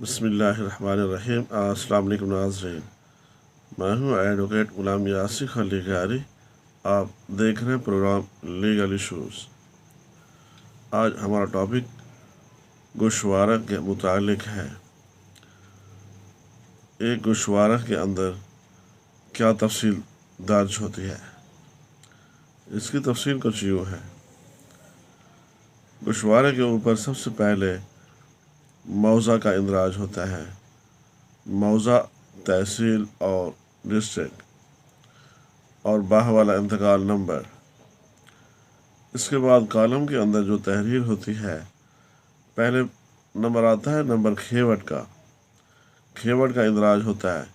बिस्मिल्लाहिर्रहमानिर्रहीम। अस्सलाम वालेकुम नाज़रीन, मैं हूँ एडवोकेट गुलाम यासिर खलीगारी। आप देख रहे हैं प्रोग्राम लीगल इशूज़। आज हमारा टॉपिक गोशवारा के मुतालिक है। एक गोशवारा के अंदर क्या तफसील दर्ज होती है, इसकी तफसील कुछ यूँ है। गोशवारे के ऊपर सबसे पहले मौज़ा का इंदराज होता है। मौज़ा तहसील और डिस्ट्रिक्ट और बाह वाला इंतकाल नंबर। इसके बाद कॉलम के अंदर जो तहरीर होती है, पहले नंबर आता है नंबर खेवट का। खेवट का इंदराज होता है।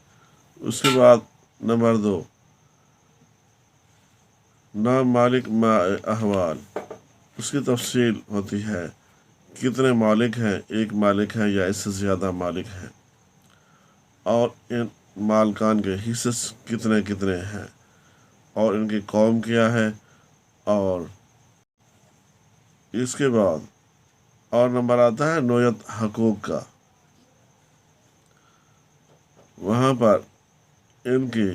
उसके बाद नंबर 2 नाम मालिक मा अहवाल, उसकी तफसील होती है। कितने मालिक हैं, एक मालिक है या इससे ज़्यादा मालिक हैं, और इन मालकान के हिस्से कितने कितने हैं, और इनकी कौम क्या है। और इसके बाद और नंबर आता है नोयत हकूक़ का। वहाँ पर इनकी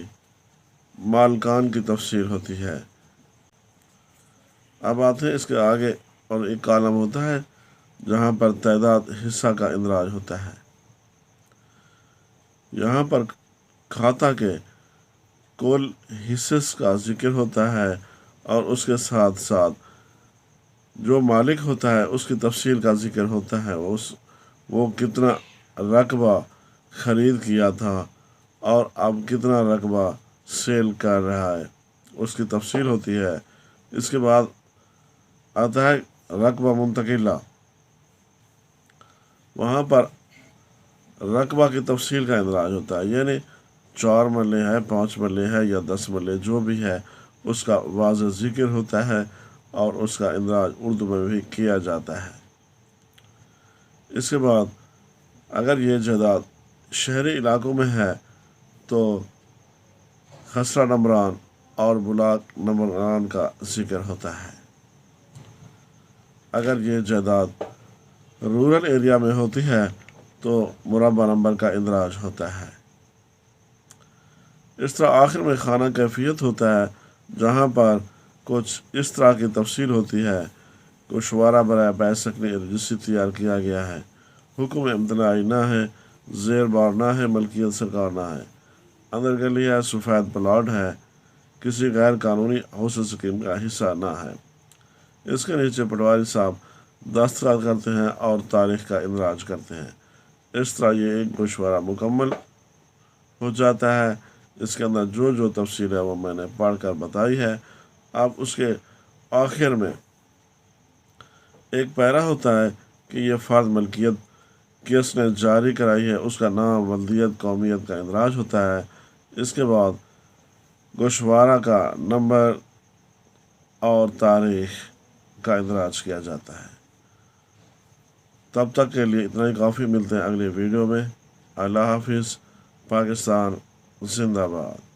मालकान की तफसील होती है। अब आते हैं इसके आगे, और एक कॉलम होता है जहाँ पर तादाद हिस्सा का इंदराज होता है। यहाँ पर खाता के कुल हिस्से का जिक्र होता है, और उसके साथ साथ जो मालिक होता है उसकी तफसील का जिक्र होता है। वो कितना रकबा ख़रीद किया था और अब कितना रकबा सेल कर रहा है, उसकी तफसील होती है। इसके बाद आता है रकबा मुंतकिला। वहाँ पर रकबा की तफसील का इंदराज होता है, यानी 4 मरले है, 5 मरले है या 10 मरले, जो भी है उसका वाज़ह ज़िक्र होता है और उसका इंदराज उर्दू में भी किया जाता है। इसके बाद अगर ये जायदाद शहरी इलाकों में है तो खसरा नंबरान और ब्लॉक नंबरान का जिक्र होता है। अगर ये जायदाद रूरल एरिया में होती है तो मुरब्बा नंबर का इंदराज होता है। इस तरह आखिर में खाना कैफियत होता है, जहाँ पर कुछ इस तरह की तफसील होती है। गोशवारा बराए बैसक ने रजिस्ट्री तैयार किया गया है। हुक्म इम्तनाई ना है, ज़ेर बार ना है, मलकियत सरकार ना है, अंदर गली है, सफ़ेद प्लाट है, किसी गैर कानूनी हौसल स्कीम का हिस्सा ना है। इसके नीचे पटवारी साहब दस्तखत करते हैं और तारीख का इंदराज करते हैं। इस तरह ये एक गोशवारा मुकम्मल हो जाता है। इसके अंदर जो जो तफसील है वो मैंने पढ़ कर बताई है। अब उसके आखिर में एक पैरा होता है कि ये फ़र्द मलकियत किसने जारी कराई है, उसका नाम, वल्दियत, कौमियत का इंदराज होता है। इसके बाद गोशवारा का नंबर और तारीख का इंदराज किया जाता है। तब तक के लिए इतना ही काफ़ी। मिलते हैं अगले वीडियो में। अल्लाह हाफिज़। पाकिस्तान जिंदाबाद।